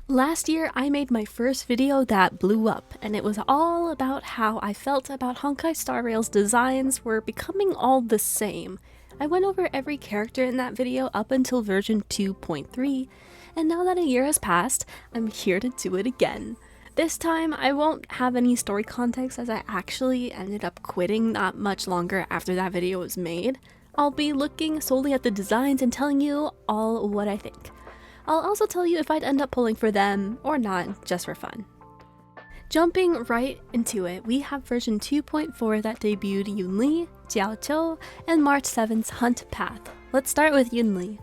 Last year, I made my first video that blew up, and it was all about how I felt about Honkai Star Rail's designs were becoming all the same. I went over every character in that video up until version 2.3, and now that a year has passed, I'm here to do it again. This time, I won't have any story context as I actually ended up quitting not much longer after that video was made. I'll be looking solely at the designs and telling you all what I think. I'll also tell you if I'd end up pulling for them or not, just for fun. Jumping right into it, we have version 2.4 that debuted Yunli, Jiaoqiu, and March 7th's Hunt Path. Let's start with Yunli.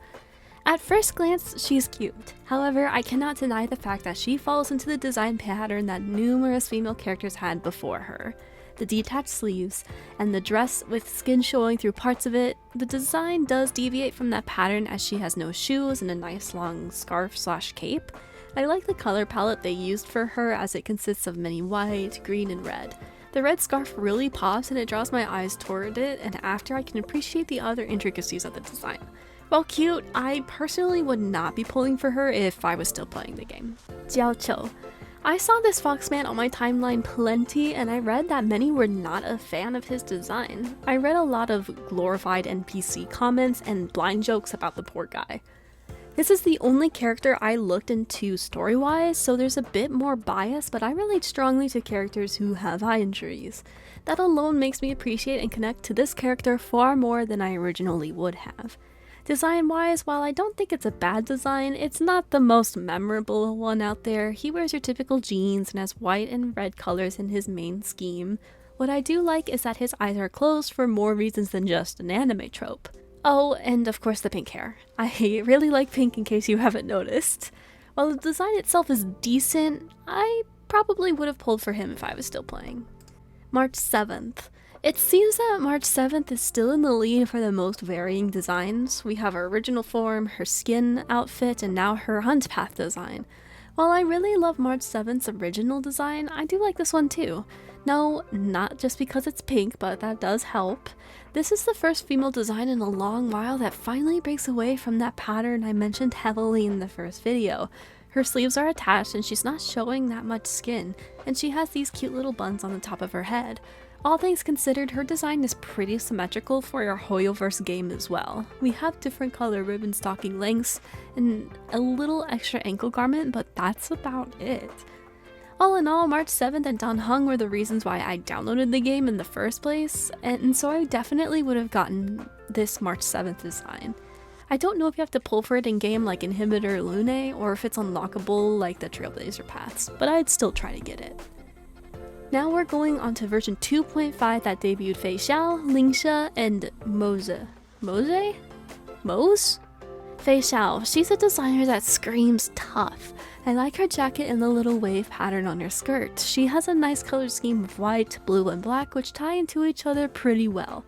At first glance, she's cute. However, I cannot deny the fact that she falls into the design pattern that numerous female characters had before her. The detached sleeves, and the dress with skin showing through parts of it, the design does deviate from that pattern as she has no shoes and a nice long scarf/cape. I like the color palette they used for her as it consists of many white, green, and red. The red scarf really pops and it draws my eyes toward it, and after I can appreciate the other intricacies of the design. While cute, I personally would not be pulling for her if I was still playing the game. Jiaoqiu. I saw this Foxman on my timeline plenty, and I read that many were not a fan of his design. I read a lot of glorified NPC comments and blind jokes about the poor guy. This is the only character I looked into story-wise, so there's a bit more bias, but I relate strongly to characters who have eye injuries. That alone makes me appreciate and connect to this character far more than I originally would have. Design-wise, while I don't think it's a bad design, it's not the most memorable one out there. He wears your typical jeans and has white and red colors in his main scheme. What I do like is that his eyes are closed for more reasons than just an anime trope. Oh, and of course the pink hair. I really like pink in case you haven't noticed. While the design itself is decent, I probably would have pulled for him if I was still playing. March 7th. It seems that March 7th is still in the lead for the most varying designs. We have her original form, her skin outfit, and now her Hunt Path design. While I really love March 7th's original design, I do like this one too. No, not just because it's pink, but that does help. This is the first female design in a long while that finally breaks away from that pattern I mentioned heavily in the first video. Her sleeves are attached and she's not showing that much skin, and she has these cute little buns on the top of her head. All things considered, her design is pretty symmetrical for your Hoyoverse game as well. We have different color ribbon stocking lengths and a little extra ankle garment, but that's about it. All in all, March 7th and Dan Heng were the reasons why I downloaded the game in the first place, and so I definitely would have gotten this March 7th design. I don't know if you have to pull for it in-game like Inhibitor Lune, or if it's unlockable like the Trailblazer paths, but I'd still try to get it. Now we're going on to version 2.5 that debuted Fei Xiao, Lingsha, and Mose? Fei Xiao, she's a designer that screams tough. I like her jacket and the little wave pattern on her skirt. She has a nice color scheme of white, blue, and black which tie into each other pretty well.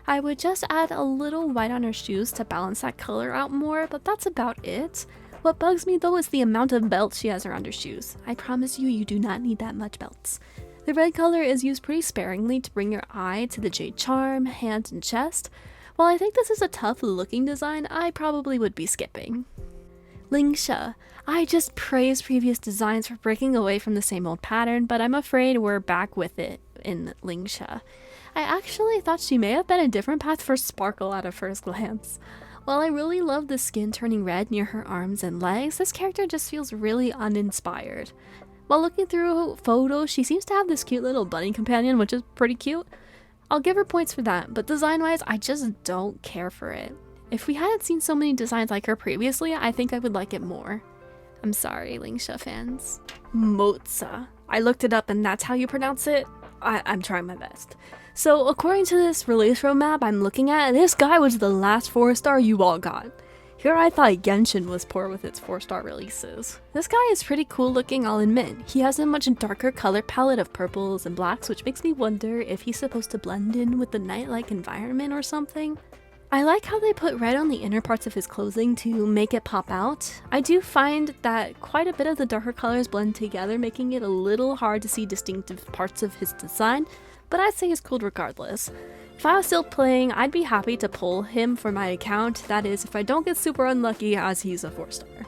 I would just add a little white on her shoes to balance that color out more, but that's about it. What bugs me though is the amount of belts she has around her shoes. I promise you do not need that much belts. The red color is used pretty sparingly to bring your eye to the jade charm, hand, and chest. While I think this is a tough looking design, I probably would be skipping. Lingsha. I just praised previous designs for breaking away from the same old pattern, but I'm afraid we're back with it in Lingsha. I actually thought she may have been a different path for Sparkle at a first glance. While I really love the skin turning red near her arms and legs, this character just feels really uninspired. While looking through photos, she seems to have this cute little bunny companion, which is pretty cute. I'll give her points for that, but design-wise, I just don't care for it. If we hadn't seen so many designs like her previously, I think I would like it more. I'm sorry, Lingsha fans. Moza. I looked it up and that's how you pronounce it? I'm trying my best. So according to this release roadmap I'm looking at, this guy was the last 4-star you all got. Here I thought Genshin was poor with its 4-star releases. This guy is pretty cool looking, I'll admit. He has a much darker color palette of purples and blacks, which makes me wonder if he's supposed to blend in with the night-like environment or something. I like how they put red on the inner parts of his clothing to make it pop out. I do find that quite a bit of the darker colors blend together, making it a little hard to see distinctive parts of his design, but I'd say he's cool regardless. If I was still playing, I'd be happy to pull him for my account, that is, if I don't get super unlucky as he's a 4-star.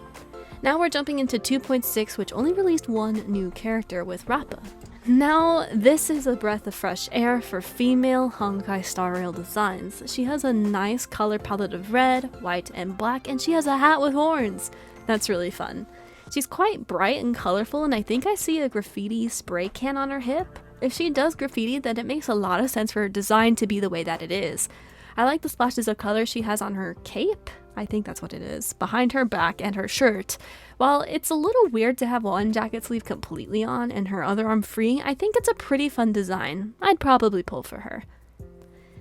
Now we're jumping into 2.6, which only released one new character with Rappa. Now, this is a breath of fresh air for female Honkai Star Rail designs. She has a nice color palette of red, white, and black, and she has a hat with horns. That's really fun. She's quite bright and colorful, and I think I see a graffiti spray can on her hip. If she does graffiti, then it makes a lot of sense for her design to be the way that it is. I like the splashes of color she has on her cape, I think that's what it is, behind her back and her shirt. While it's a little weird to have one jacket sleeve completely on and her other arm free, I think it's a pretty fun design. I'd probably pull for her.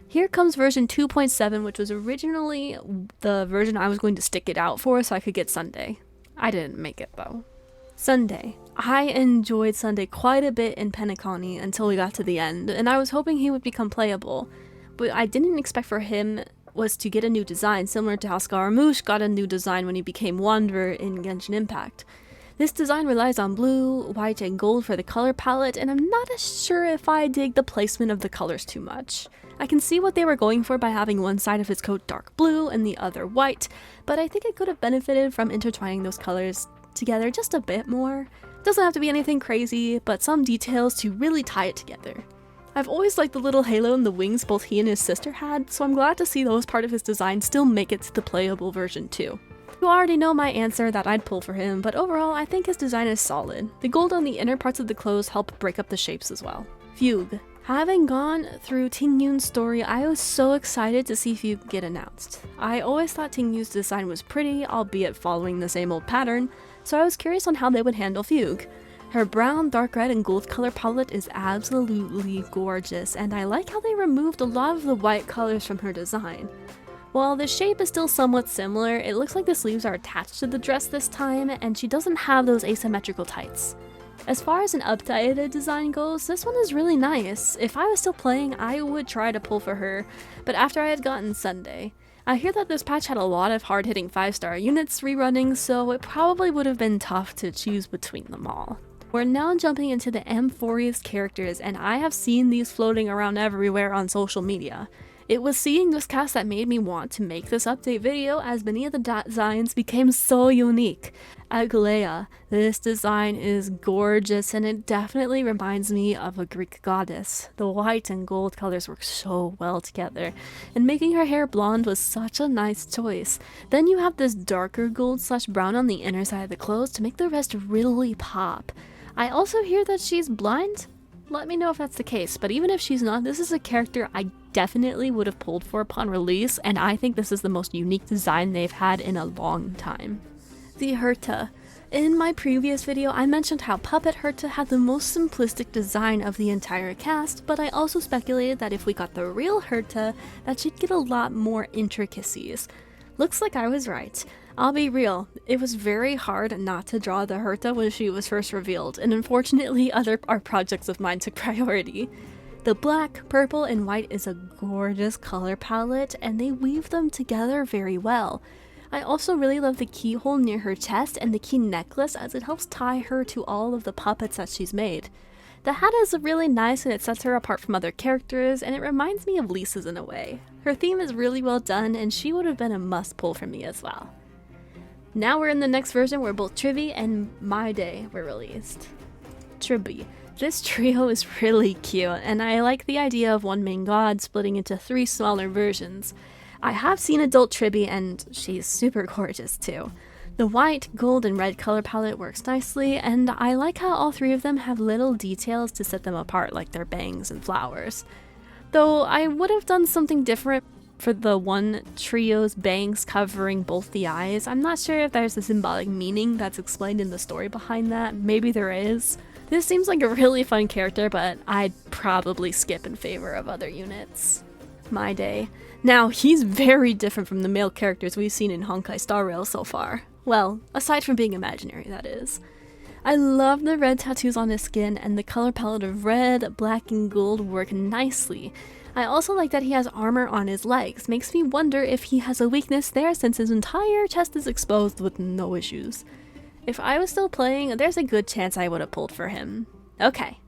Here comes version 2.7, which was originally the version I was going to stick it out for so I could get Sunday. I didn't make it though. Sunday. I enjoyed Sunday quite a bit in Penacony until we got to the end, and I was hoping he would become playable, but I didn't expect for him was to get a new design, similar to how Scaramouche got a new design when he became Wanderer in Genshin Impact. This design relies on blue, white, and gold for the color palette, and I'm not as sure if I dig the placement of the colors too much. I can see what they were going for by having one side of his coat dark blue and the other white, but I think it could have benefited from intertwining those colors together just a bit more. It doesn't have to be anything crazy, but some details to really tie it together. I've always liked the little halo and the wings both he and his sister had, so I'm glad to see those part of his design still make it to the playable version too. You already know my answer that I'd pull for him, but overall I think his design is solid. The gold on the inner parts of the clothes help break up the shapes as well. Fugue. Having gone through Ting Yun's story, I was so excited to see Fugue get announced. I always thought Ting Yun's design was pretty, albeit following the same old pattern, so I was curious on how they would handle Fugue. Her brown, dark red, and gold color palette is absolutely gorgeous, and I like how they removed a lot of the white colors from her design. While the shape is still somewhat similar, it looks like the sleeves are attached to the dress this time, and she doesn't have those asymmetrical tights. As far as an updated design goes, this one is really nice. If I was still playing, I would try to pull for her, but after I had gotten Sunday. I hear that this patch had a lot of hard-hitting 5-star units rerunning, so it probably would have been tough to choose between them all. We're now jumping into the Amphorius characters, and I have seen these floating around everywhere on social media. It was seeing this cast that made me want to make this update video, as many of the designs became so unique. Aglaea, this design is gorgeous, and it definitely reminds me of a Greek goddess. The white and gold colors work so well together, and making her hair blonde was such a nice choice. Then you have this darker gold/brown on the inner side of the clothes to make the rest really pop. I also hear that she's blind. Let me know if that's the case, but even if she's not, this is a character I definitely would have pulled for upon release, and I think this is the most unique design they've had in a long time. The Herta. In my previous video, I mentioned how Puppet Herta had the most simplistic design of the entire cast, but I also speculated that if we got the real Herta, that she'd get a lot more intricacies. Looks like I was right. I'll be real, it was very hard not to draw the Herta when she was first revealed, and unfortunately other art projects of mine took priority. The black, purple, and white is a gorgeous color palette, and they weave them together very well. I also really love the keyhole near her chest and the key necklace, as it helps tie her to all of the puppets that she's made. The hat is really nice, and it sets her apart from other characters, and it reminds me of Lisa's in a way. Her theme is really well done, and she would have been a must pull for me as well. Now we're in the next version where both Trivi and My Day were released. Trivi. This trio is really cute, and I like the idea of one main god splitting into 3 smaller versions. I have seen adult Trivi, and she's super gorgeous too. The white, gold, and red color palette works nicely, and I like how all 3 of them have little details to set them apart, like their bangs and flowers. Though I would have done something different for the one trio's bangs covering both the eyes. I'm not sure if there's a symbolic meaning that's explained in the story behind that. Maybe there is. This seems like a really fun character, but I'd probably skip in favor of other units. My Day. Now, he's very different from the male characters we've seen in Honkai Star Rail so far. Well, aside from being imaginary, that is. I love the red tattoos on his skin, and the color palette of red, black, and gold work nicely. I also like that he has armor on his legs. Makes me wonder if he has a weakness there, since his entire chest is exposed with no issues. If I was still playing, there's a good chance I would have pulled for him. Okay.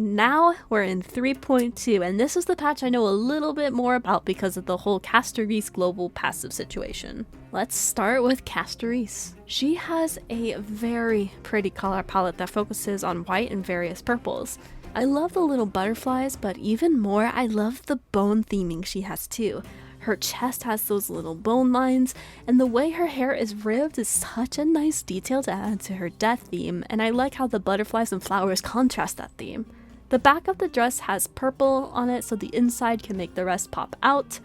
Now we're in 3.2, and this is the patch I know a little bit more about because of the whole Castorise global passive situation. Let's start with Castorise. She has a very pretty color palette that focuses on white and various purples. I love the little butterflies, but even more, I love the bone theming she has too. Her chest has those little bone lines, and the way her hair is ribbed is such a nice detail to add to her death theme, and I like how the butterflies and flowers contrast that theme. The back of the dress has purple on it so the inside can make the rest pop out.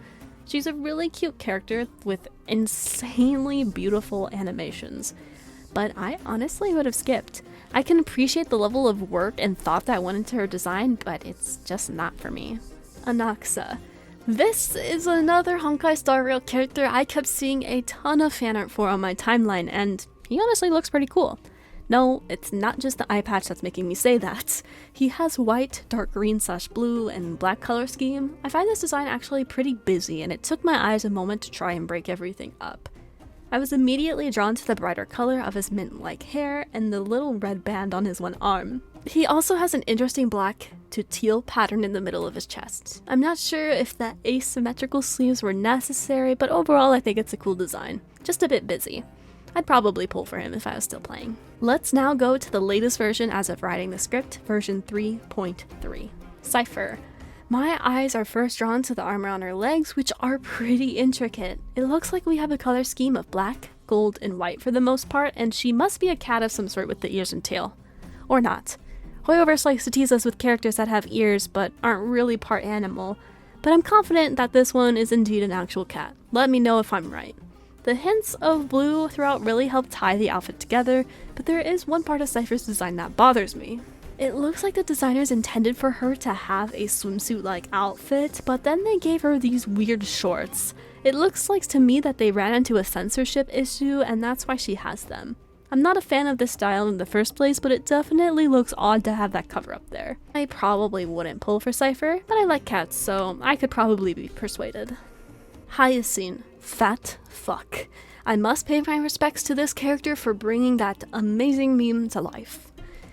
She's a really cute character with insanely beautiful animations, but I honestly would have skipped. I can appreciate the level of work and thought that went into her design, but it's just not for me. Anaxa. This is another Honkai Star Rail character I kept seeing a ton of fan art for on my timeline, and he honestly looks pretty cool. No, it's not just the eye patch that's making me say that. He has white, dark green / blue, and black color scheme. I find this design actually pretty busy, and it took my eyes a moment to try and break everything up. I was immediately drawn to the brighter color of his mint-like hair and the little red band on his one arm. He also has an interesting black to teal pattern in the middle of his chest. I'm not sure if the asymmetrical sleeves were necessary, but overall I think it's a cool design. Just a bit busy. I'd probably pull for him if I was still playing. Let's now go to the latest version as of writing the script, version 3.3. Cypher. My eyes are first drawn to the armor on her legs, which are pretty intricate. It looks like we have a color scheme of black, gold, and white for the most part, and she must be a cat of some sort with the ears and tail. Or not. Hoyoverse likes to tease us with characters that have ears but aren't really part animal, but I'm confident that this one is indeed an actual cat. Let me know if I'm right. The hints of blue throughout really help tie the outfit together, but there is one part of Cypher's design that bothers me. It looks like the designers intended for her to have a swimsuit-like outfit, but then they gave her these weird shorts. It looks like to me that they ran into a censorship issue, and that's why she has them. I'm not a fan of this style in the first place, but it definitely looks odd to have that cover up there. I probably wouldn't pull for Cypher, but I like cats, so I could probably be persuaded. Hyacinth. Fat fuck. I must pay my respects to this character for bringing that amazing meme to life.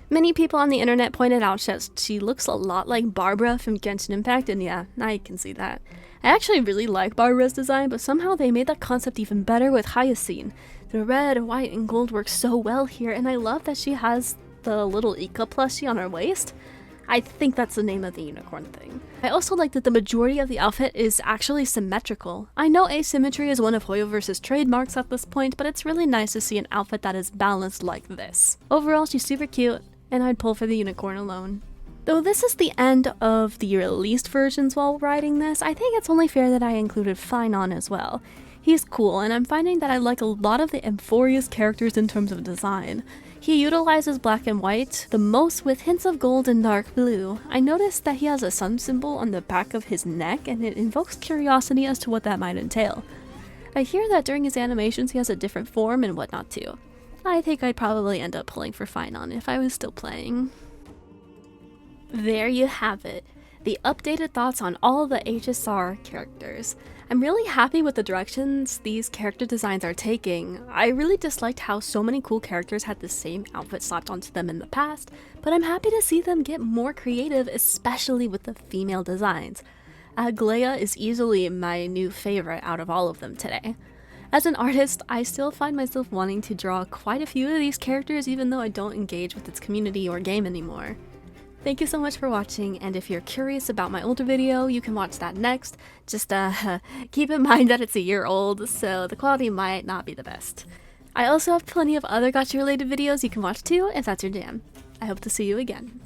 Many people on the internet pointed out that she looks a lot like Barbara from Genshin Impact, and yeah, I can see that. I actually really like Barbara's design, but somehow they made that concept even better with Hyacinth. The red, white, and gold work so well here, and I love that she has the little Ika plushie on her waist. I think that's the name of the unicorn thing. I also like that the majority of the outfit is actually symmetrical. I know asymmetry is one of Hoyoverse's trademarks at this point, but it's really nice to see an outfit that is balanced like this. Overall, she's super cute, and I'd pull for the unicorn alone. Though this is the end of the released versions while writing this, I think it's only fair that I included Finon as well. He's cool, and I'm finding that I like a lot of the Amphoria's characters in terms of design. He utilizes black and white the most with hints of gold and dark blue. I noticed that he has a sun symbol on the back of his neck, and it invokes curiosity as to what that might entail. I hear that during his animations he has a different form and whatnot too. I think I'd probably end up pulling for Finon if I was still playing. There you have it. The updated thoughts on all of the HSR characters. I'm really happy with the directions these character designs are taking. I really disliked how so many cool characters had the same outfit slapped onto them in the past, but I'm happy to see them get more creative, especially with the female designs. Aglaia is easily my new favorite out of all of them today. As an artist, I still find myself wanting to draw quite a few of these characters even though I don't engage with its community or game anymore. Thank you so much for watching, and if you're curious about my older video, you can watch that next. Just keep in mind that it's a year old, so the quality might not be the best. I also have plenty of other gacha related videos you can watch too if that's your jam. I hope to see you again.